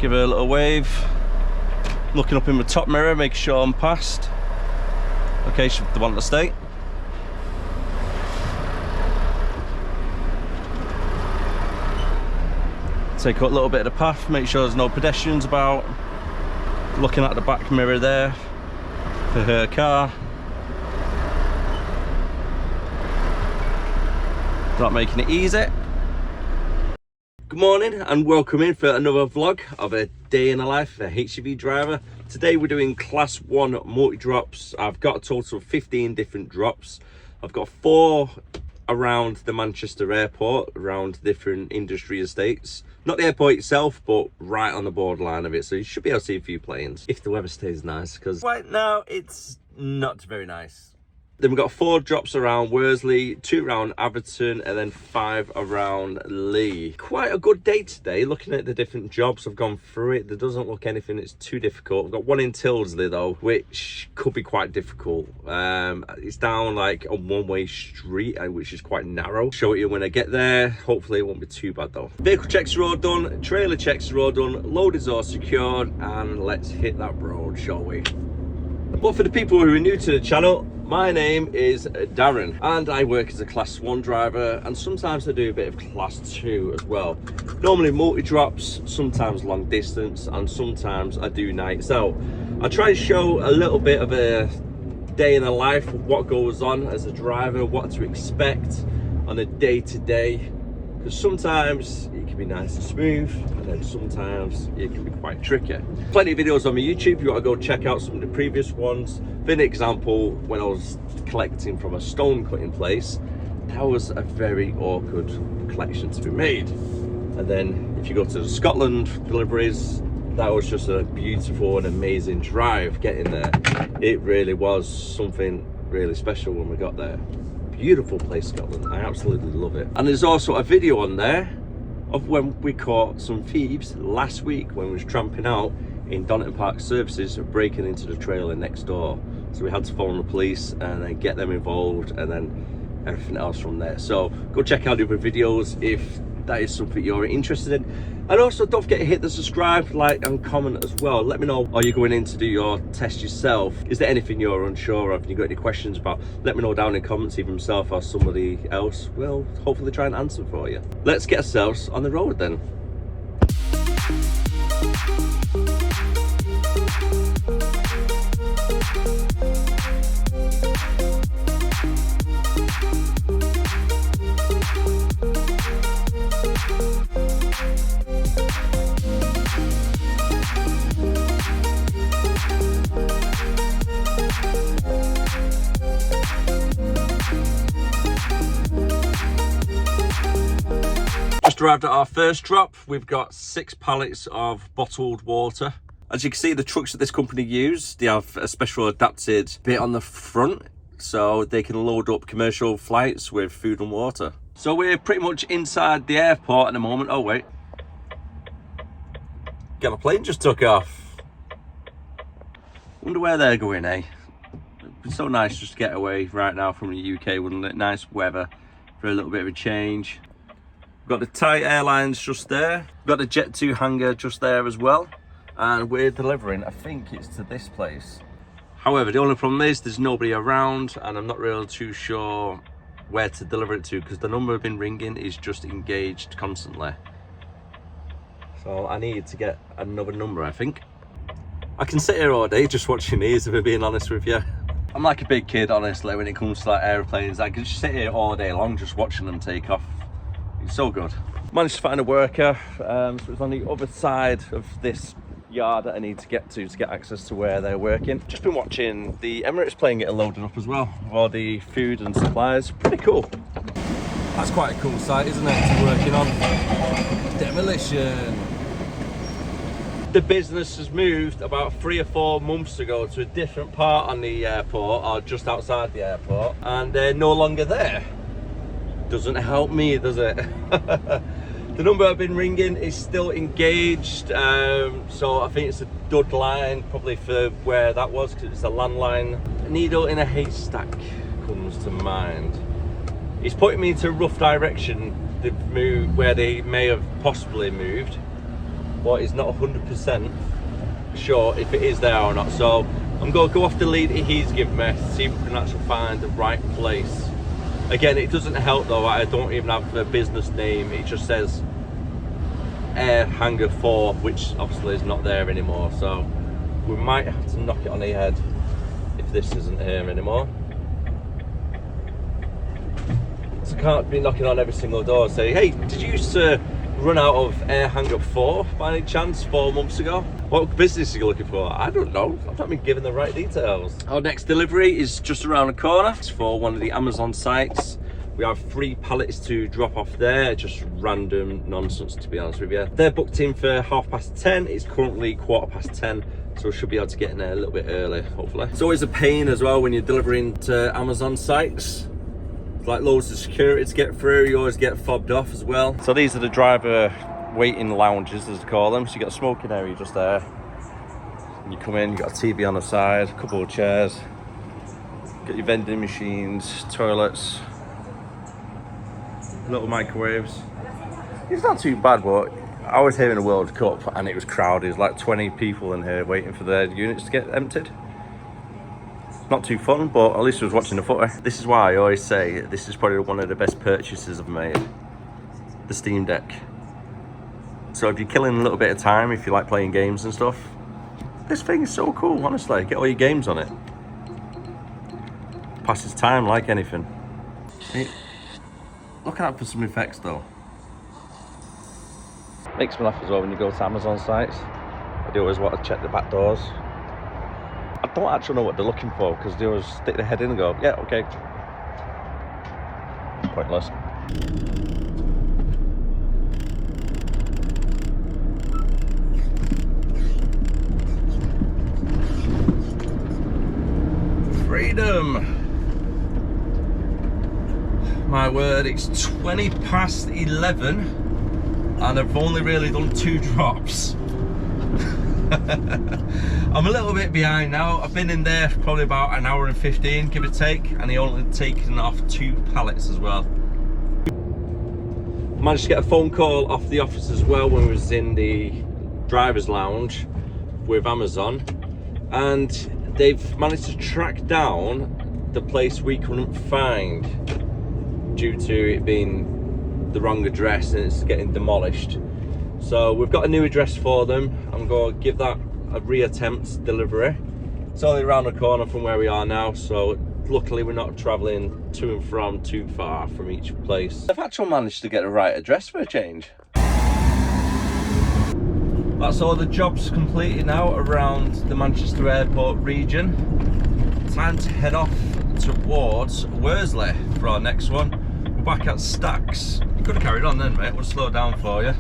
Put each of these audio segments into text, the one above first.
Give her a little wave. Looking up in the top mirror, making sure I'm passed. Okay, she want to stay. Take out a little bit of the path, make sure there's no pedestrians about. Looking at the back mirror there for her car. Not making it easy. Good morning and welcome in for another vlog of a day in the life of a HGV driver. Today we're doing class 1 multi-drops. I've got a total of 15 different drops. I've got 4 around the Manchester airport, around different industry estates. Not the airport itself, but right on the borderline of it. So you should be able to see a few planes if the weather stays nice, because right now it's not very nice. Then we've got 4 drops around Worsley, 2 around Atherton, and then 5 around Lee. Quite a good day today, looking at the different jobs. I've gone through it. There doesn't look anything that's too difficult. I've got one in Tildesley though, which could be quite difficult. It's down like a one-way street, which is quite narrow. Show it you when I get there. Hopefully it won't be too bad though. Vehicle checks are all done, trailer checks are all done, load is all secured, and let's hit that road, shall we? But for the people who are new to the channel, my name is Darren and I work as a class 1 driver, and sometimes I do a bit of class 2 as well. Normally multi-drops, sometimes long distance, and sometimes I do nights out. I try and show a little bit of a day in the life of what goes on as a driver, what to expect on a day-to-day, because sometimes it can be nice and smooth, and then sometimes it can be quite tricky. Plenty of videos on my YouTube if you want to go check out some of the previous ones. For an example, when I was collecting from a stone cutting place, that was a very awkward collection to be made. And then if you go to Scotland deliveries, that was just a beautiful and amazing drive getting there. It really was something really special when we got there. Beautiful place, Scotland. I absolutely love it. And there's also a video on there of when we caught some thieves last week when we was tramping out in Donington Park Services, breaking into the trailer next door. So we had to phone the police and then get them involved, and then everything else from there. So go check out the other videos if that is something you're interested in. And also don't forget to hit the subscribe, like and comment as well. Let me know, are you going in to do your test yourself? Is there anything you're unsure of? If you got any questions about, let me know down in comments. Either myself or somebody else will hopefully try and answer for you. Let's get ourselves on the road then. Arrived at our first drop. We've got 6 pallets of bottled water. As you can see, the trucks that this company use, they have a special adapted bit on the front so they can load up commercial flights with food and water. So we're pretty much inside the airport at the moment. Oh wait, got a plane just took off. Wonder where they're going, eh? It'd be so nice just to get away right now from the UK, wouldn't it? Nice weather for a little bit of a change. Got the Thai Airlines just there. Got the Jet2 hangar just there as well. And we're delivering, I think it's to this place. However, the only problem is there's nobody around, and I'm not really too sure where to deliver it to, because the number I've been ringing is just engaged constantly. So I need to get another number, I think. I can sit here all day just watching these, if I'm being honest with you. I'm like a big kid, honestly, when it comes to like airplanes. I can just sit here all day long just watching them take off. It's so good. Managed to find a worker, so it's on the other side of this yard that I need to get access to where they're working. Just been watching the Emirates plane getting loaded up as well, with all the food and supplies. Pretty cool. That's quite a cool site, isn't it, to be working on? Demolition. The business has moved about 3 or 4 months ago to a different part on the airport, or just outside the airport, and they're no longer there. Doesn't help me, does it? The number I've been ringing is still engaged, so I think it's a dud line probably for where that was, because it's a landline. A needle in a haystack comes to mind. It's putting me into a rough direction. They've moved where they may have possibly moved, but he's not 100% sure if it is there or not. So I'm going to go off the lead he's given me, see if we can actually find the right place. Again, it doesn't help though, I don't even have a business name, it just says Air Hangar 4, which obviously is not there anymore, so we might have to knock it on the head if this isn't here anymore. So I can't be knocking on every single door saying, hey, did you run out of Air Hangar 4 by any chance 4 months ago? What business are you looking for? I don't know, I've not been given the right details. Our next delivery is just around the corner. It's for one of the Amazon sites. We have 3 pallets to drop off there, just random nonsense to be honest with you. They're booked in for 10:30, it's currently 10:15, so we should be able to get in there a little bit early, hopefully. It's always a pain as well when you're delivering to Amazon sites. It's like loads of security to get through, you always get fobbed off as well. So these are the driver waiting lounges as they call them. So you got a smoking area just there. And you come in, you got a TV on the side, a couple of chairs, got your vending machines, toilets, little microwaves. It's not too bad, but I was here in the World Cup and it was crowded. There's like 20 people in here waiting for their units to get emptied. Not too fun, but at least I was watching the footy. This is why I always say this is probably one of the best purchases I've made. The Steam Deck. So if you're killing a little bit of time, if you like playing games and stuff, this thing is so cool, honestly. Get all your games on it. Passes time like anything. Look out for some effects though. Makes me laugh as well when you go to Amazon sites. They always want to check the back doors. I don't actually know what they're looking for because they always stick their head in and go, yeah, okay. Pointless. Freedom! My word, it's 11:20 and I've only really done 2 drops. I'm a little bit behind now. I've been in there for probably about an hour and 15, give or take, and he only taken off 2 pallets as well. Managed to get a phone call off the office as well when we was in the driver's lounge with Amazon, and they've managed to track down the place we couldn't find due to it being the wrong address and it's getting demolished. So we've got a new address for them. I'm going to give that a reattempt delivery. It's only around the corner from where we are now, so luckily we're not travelling to and from too far from each place. I've actually managed to get the right address for a change. That's all the jobs completed now around the Manchester Airport region. Time to head off towards Worsley for our next one. We're back at Stacks. You could have carried on then, mate. We'll slow down for you.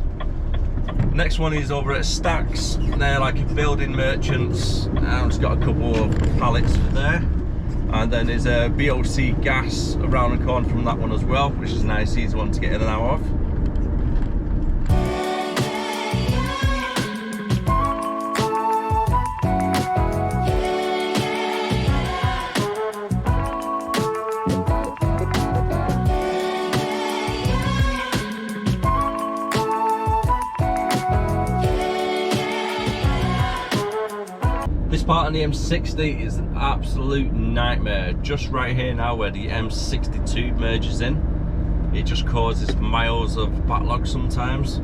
Next one is over at Stacks. They're like a building merchants. It's got a couple of pallets for there. And then there's a BOC gas around the corner from that one as well, which is a nice easy one to get in and out of. This part on the M60 is an absolute nightmare. Just right here now where the M62 merges in, it just causes miles of backlog sometimes.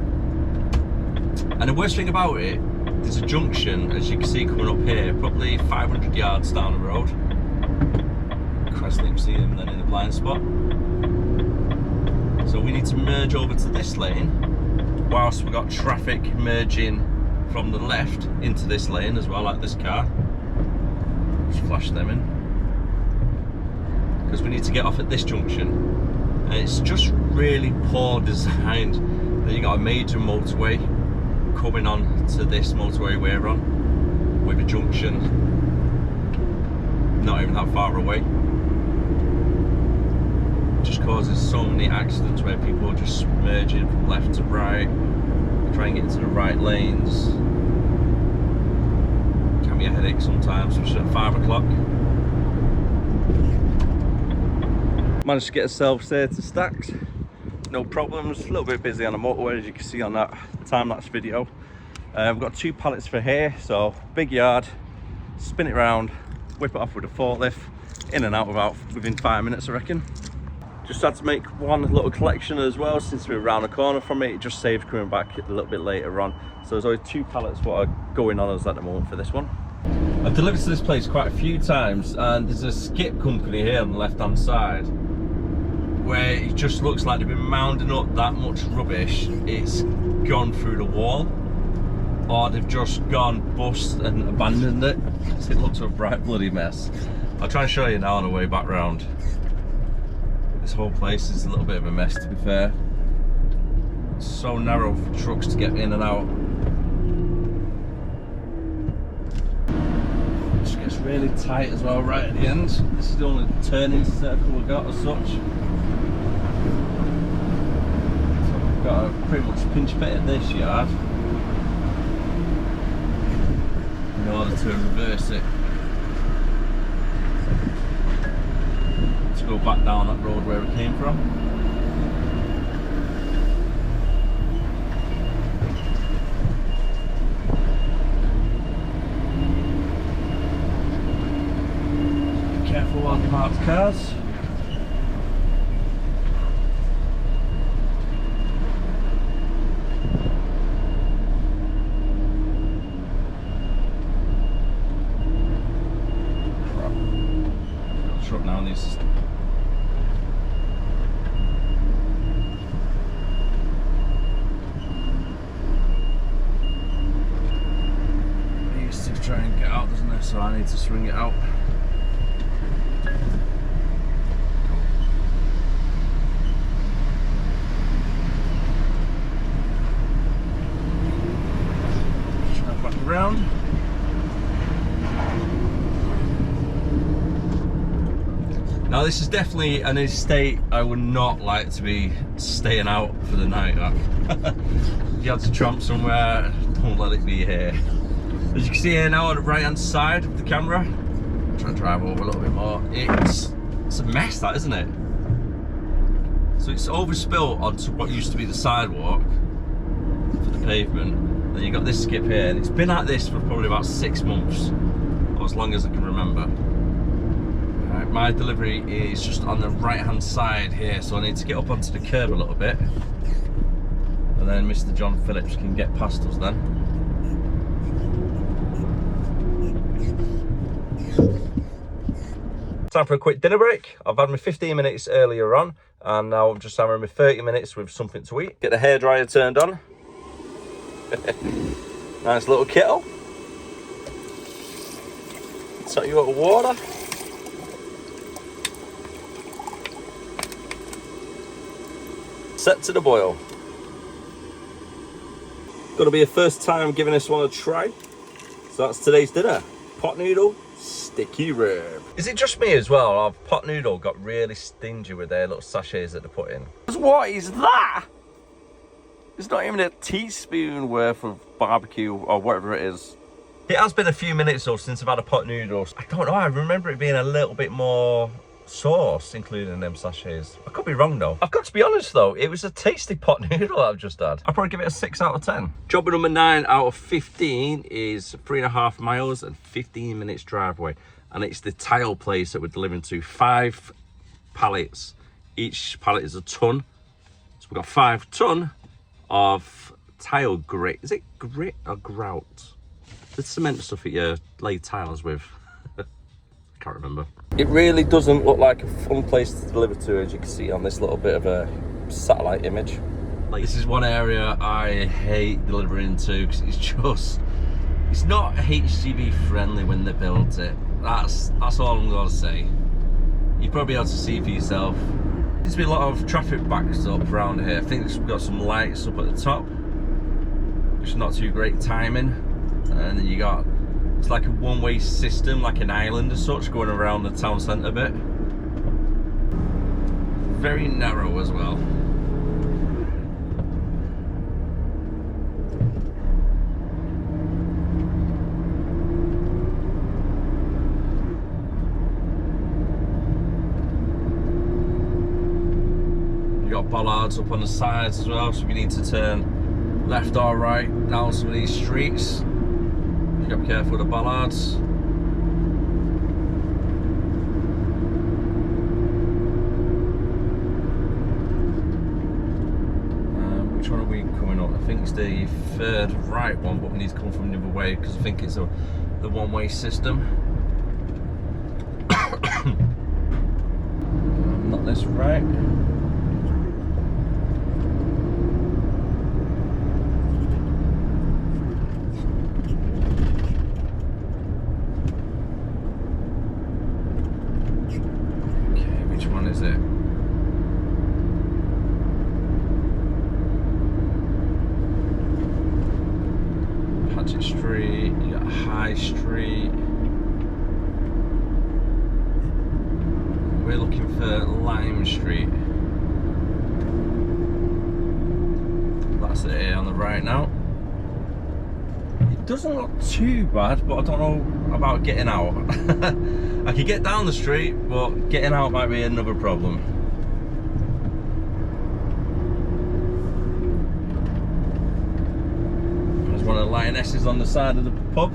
And the worst thing about it, there's a junction, as you can see coming up here, probably 500 yards down the road. Christ, let me see him then in the blind spot. So we need to merge over to this lane, whilst we've got traffic merging from the left into this lane as well, like this car. Just flash them in. Because we need to get off at this junction. And it's just really poor designed. Then you got a major motorway coming on to this motorway we're on, with a junction not even that far away. It just causes so many accidents where people are just merging from left to right, try and get into the right lanes. Can be a headache sometimes, especially at 5 o'clock. Managed to get ourselves there to Stacks, no problems. A little bit busy on the motorway, as you can see on that time-lapse video. We've got 2 pallets for here, so big yard, spin it round, whip it off with a forklift, in and out within 5 minutes, I reckon. Just had to make one little collection as well, since we're around the corner from it. It just saves coming back a little bit later on. So there's only 2 pallets what are going on us at the moment for this one. I've delivered to this place quite a few times, and there's a skip company here on the left hand side where it just looks like they've been mounding up that much rubbish it's gone through the wall, or they've just gone bust and abandoned it. It looks a right bloody mess. I'll try and show you now on the way back round. This whole place is a little bit of a mess, to be fair. It's so narrow for trucks to get in and out. It just gets really tight as well right at the end. This is the only turning circle we've got as such. So we've got to pretty much pinch fit at this yard in order to reverse it. Go back down that road where it came from. Be careful while you park cars. Got a truck now needs to. Try and get out, doesn't it? So I need to swing it out. Try back around. Now this is definitely an estate I would not like to be staying out for the night at. If you had to tramp somewhere, don't let it be here. As you can see here now on the right hand side of the camera, I'm trying to drive over a little bit more, it's a mess, that, isn't it? So it's overspilt onto what used to be the sidewalk for the pavement. Then you've got this skip here, and it's been like this for probably about 6 months, or as long as I can remember. Right, my delivery is just on the right hand side here, so I need to get up onto the curb a little bit, and then Mr. John Phillips can get past us then. Time for a quick dinner break. I've had my 15 minutes earlier on, and now I'm just having my 30 minutes with something to eat. Get the hairdryer turned on. Nice little kettle. Set you out of water. Set to the boil. Gonna be a first time giving this one a try. So that's today's dinner. Pot noodle, sticky rib. Is it just me as well? Our pot noodle got really stingy with their little sachets that they put in. What is that? It's not even a teaspoon worth of barbecue or whatever it is. It has been a few minutes though since I've had a pot noodle. I don't know, I remember it being a little bit more sauce included in them sachets. I could be wrong though. I've got to be honest though, it was a tasty pot noodle I've just had. I'd probably give it a 6 out of 10. Job number 9 out of 15 is 3.5 miles and 15 minutes drive away. And it's the tile place that we're delivering to. 5 pallets. Each pallet is a ton. So we've got 5 ton of tile grit. Is it grit or grout? The cement stuff that you lay tiles with. I can't remember. It really doesn't look like a fun place to deliver to, as you can see on this little bit of a satellite image. This is one area I hate delivering to because it's not HGV friendly when they built it. That's all I'm gonna say. You'll probably be able to see for yourself. There's been a lot of traffic backs up around here. I think we've got some lights up at the top, which is not too great timing. And then you got, it's like a one-way system, like an island as such, going around the town centre bit. Very narrow as well. You got bollards up on the sides as well, so if you need to turn left or right down some of these streets. You gotta be careful with the bollards. Which one are we coming up? I think it's the third right one, but we need to come from the other way because I think it's the one-way system. Not this right. Okay, which one is it? Street, you got High Street. We're looking for Lime Street. That's it here on the right now. It doesn't look too bad, but I don't know about getting out. I could get down the street, but getting out might be another problem. One of the lionesses on the side of the pub.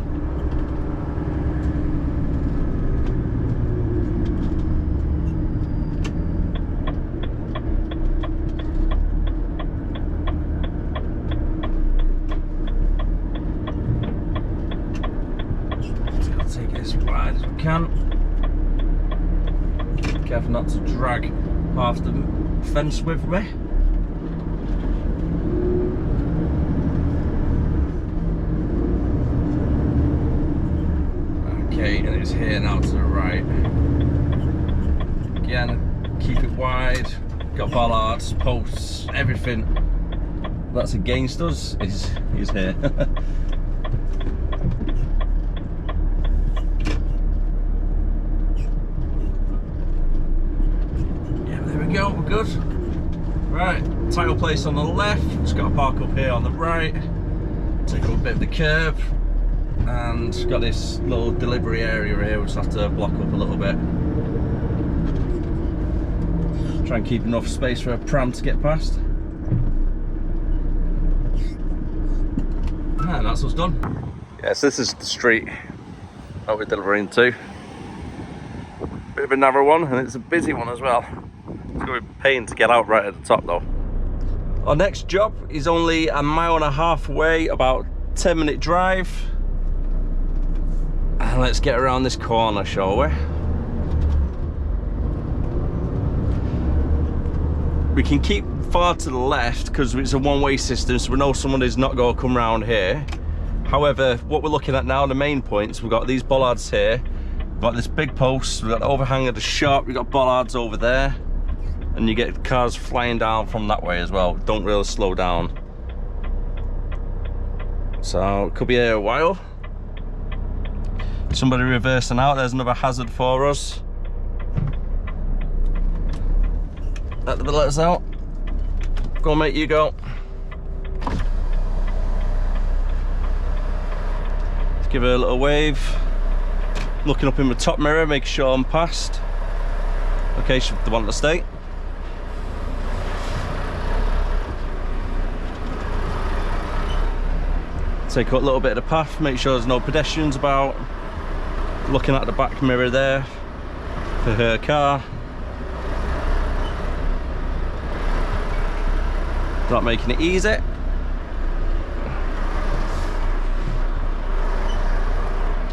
So I'll take it as wide as we can. Careful not to drag half the fence with me. And it's here now to the right. Again, keep it wide. Got bollards, posts, everything that's against us is here. Yeah, there we go, we're good. Right, title place on the left. Just got to park up here on the right. Take up a bit of the curb. And got this little delivery area here, we just have to block up a little bit. Try and keep enough space for a pram to get past. And that's us done. Yeah, so this is the street that we're delivering to. Bit of a narrow one, and it's a busy one as well. It's going to be a pain to get out right at the top though. Our next job is only 1.5 miles away, about 10-minute drive. And let's get around this corner, shall we? We can keep far to the left because it's a one-way system, so we know someone is not going to come round here. However, what we're looking at now, the main points, we've got these bollards here, we've got this big post, we've got the overhang of the shop, we've got bollards over there, and you get cars flying down from that way as well. Don't really slow down. So it could be here a while. Somebody reversing out, there's another hazard for us. Let the let us out. Go on, mate, you go. Let's give her a little wave. Looking up in the top mirror, make sure I'm past. Okay, she want to stay. Take out a little bit of the path, make sure there's no pedestrians about. Looking at the back mirror there for her car. Not making it easy.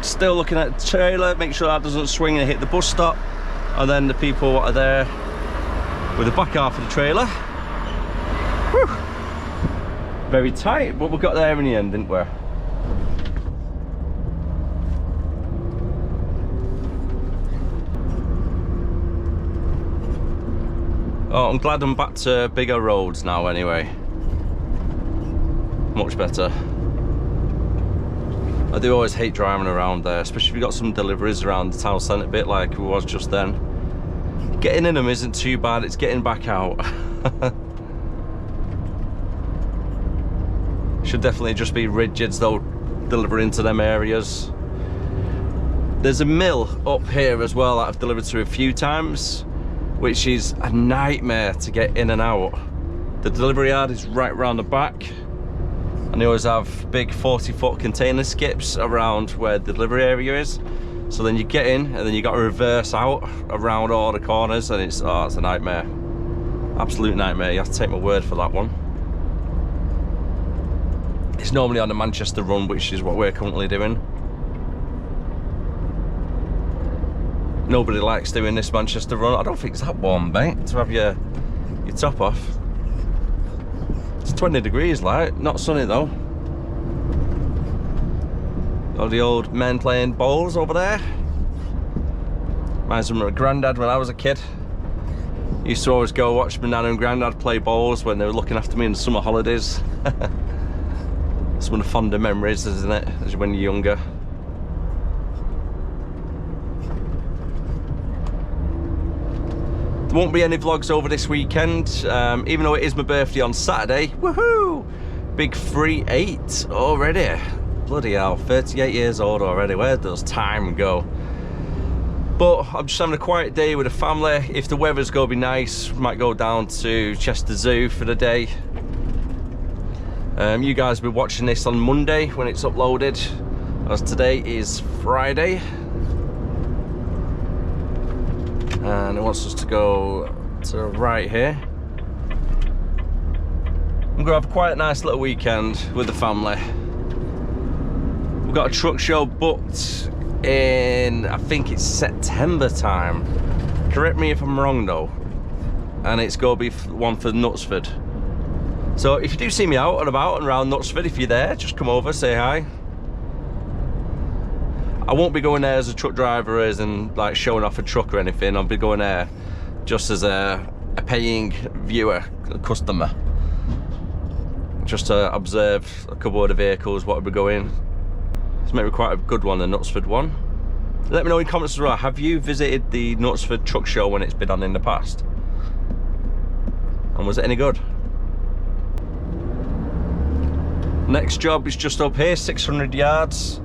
Still looking at the trailer, make sure that doesn't swing and hit the bus stop. And then the people that are there with the back half of the trailer. Whew. Very tight, but we got there in the end, didn't we? Oh, I'm glad I'm back to bigger roads now anyway. Much better. I do always hate driving around there, especially if you've got some deliveries around the town centre bit like we was just then. Getting in them isn't too bad, it's getting back out. Should definitely just be rigids though, delivering to them areas. There's a mill up here as well that I've delivered to a few times, which is a nightmare to get in and out. The delivery yard is right round the back. And they always have big 40-foot container skips around where the delivery area is. So then you get in and then you got to reverse out around all the corners, and it's a nightmare. Absolute nightmare. You have to take my word for that one. It's normally on the Manchester run, which is what we're currently doing. Nobody likes doing this Manchester run. I don't think it's that warm, mate, to have your top off. It's 20 degrees, like, not sunny though. All the old men playing bowls over there. Reminds me of my granddad when I was a kid. Used to always go watch my nan and granddad play bowls when they were looking after me in the summer holidays. It's one of the fonder memories, isn't it, as when you're younger. There won't be any vlogs over this weekend, even though it is my birthday on Saturday. Woohoo! Big 3-8 already. Bloody hell, 38 years old already. Where does time go? But I'm just having a quiet day with the family. If the weather's gonna be nice, might go down to Chester Zoo for the day. You guys will be watching this on Monday when it's uploaded, as today is Friday. And it wants us to go to the right here. I'm gonna have a quiet, nice little weekend with the family. We've got a truck show booked in, I think it's September time. Correct me if I'm wrong though. And it's gonna be one for Knutsford. So if you do see me out and about and around Knutsford, if you're there, just come over, say hi. I won't be going there as a truck driver as in like showing off a truck or anything. I'll be going there just as a paying viewer, a customer. Just to observe a couple of the vehicles, what will be going. It's maybe quite a good one, the Knutsford one. Let me know in the comments as well, have you visited the Knutsford truck show when it's been on in the past? And was it any good? Next job is just up here, 600 yards.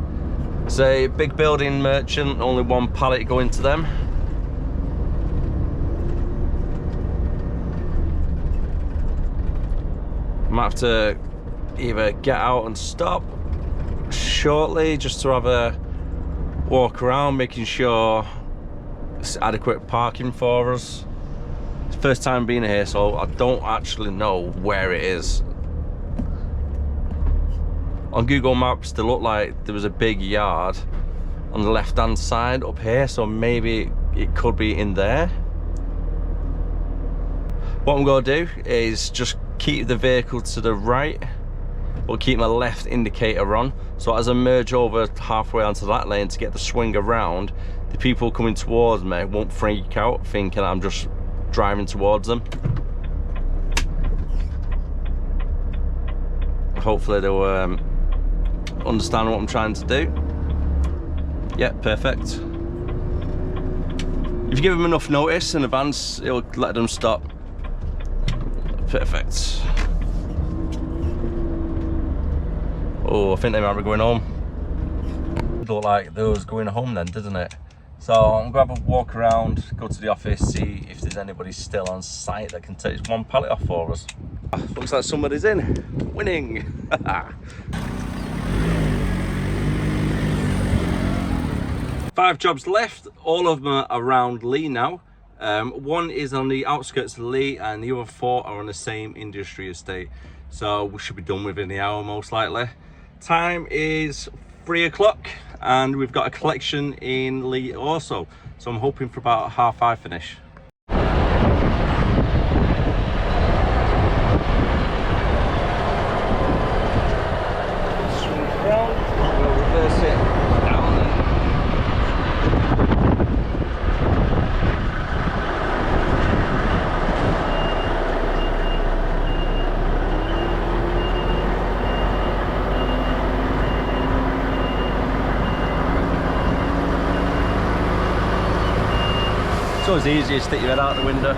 It's a big building merchant, only one pallet going to them. I might have to either get out and stop shortly just to have a walk around, making sure it's adequate parking for us. It's the first time being here, so I don't actually know where it is. On Google Maps, they looked like there was a big yard on the left-hand side up here, so maybe it could be in there. What I'm going to do is just keep the vehicle to the right, but keep my left indicator on, so as I merge over halfway onto that lane to get the swing around, the people coming towards me won't freak out thinking I'm just driving towards them. Hopefully they'll understand what I'm trying to do. Yeah, perfect. If you give them enough notice in advance, it'll let them stop. Perfect. Oh, I think they might be going home. Looked like those going home then, didn't it? So I'm gonna have a walk around, go to the office, see if there's anybody still on site that can take one pallet off for us. Looks like somebody's in. Winning. 5 jobs left, all of them are around Lee now. One is on the outskirts of Lee and the other 4 are on the same industry estate. So we should be done within the hour most likely. Time is 3 o'clock and we've got a collection in Lee also. So I'm hoping for about 5:30 finish. Swing around, we'll reverse it down there. It's always easier to stick your head out the window.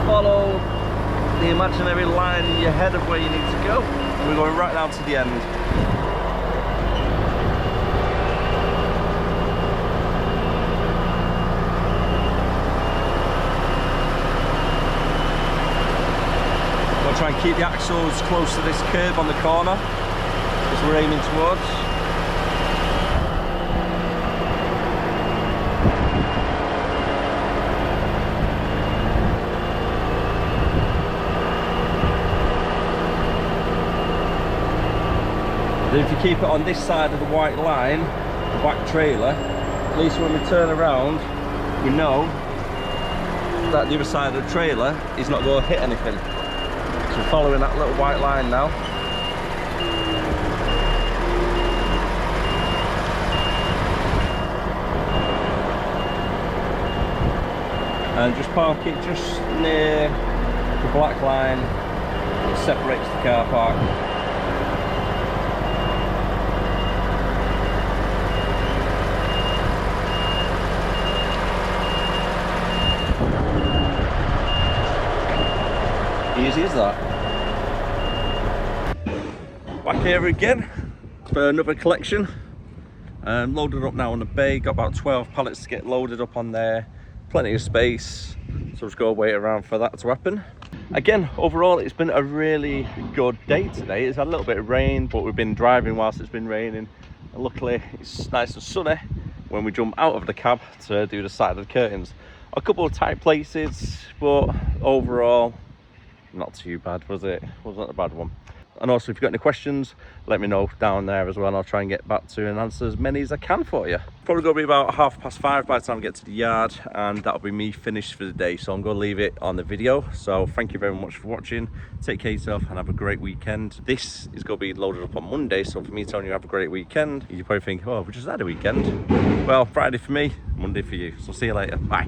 Follow the imaginary line in your head of where you need to go. We're going right down to the end. Try and keep the axles close to this curb on the corner as we're aiming towards. Then if you keep it on this side of the white line, the back trailer, at least when we turn around, we know that the other side of the trailer is not going to hit anything. So we're following that little white line now. And just park it just near the black line that separates the car park. Easy as that. Back here again for another collection. Loaded up now on the bay, got about 12 pallets to get loaded up on there. Plenty of space, so just go wait around for that to happen. Again, overall it's been a really good day today. It's had a little bit of rain, but we've been driving whilst it's been raining, and luckily it's nice and sunny when we jump out of the cab to do the side of the curtains. A couple of tight places, but overall not too bad, was it? Wasn't a bad one. And also, if you've got any questions, let me know down there as well, and I'll try and get back to and answer as many as I can for you. Probably going to be about 5:30 by the time I get to the yard, and that'll be me finished for the day, so I'm going to leave it on the video. So thank you very much for watching. Take care of yourself and have a great weekend. This is going to be loaded up on Monday, so for me telling you have a great weekend, you probably think, oh, we just had a weekend. Well, Friday for me, Monday for you. So see you later. Bye.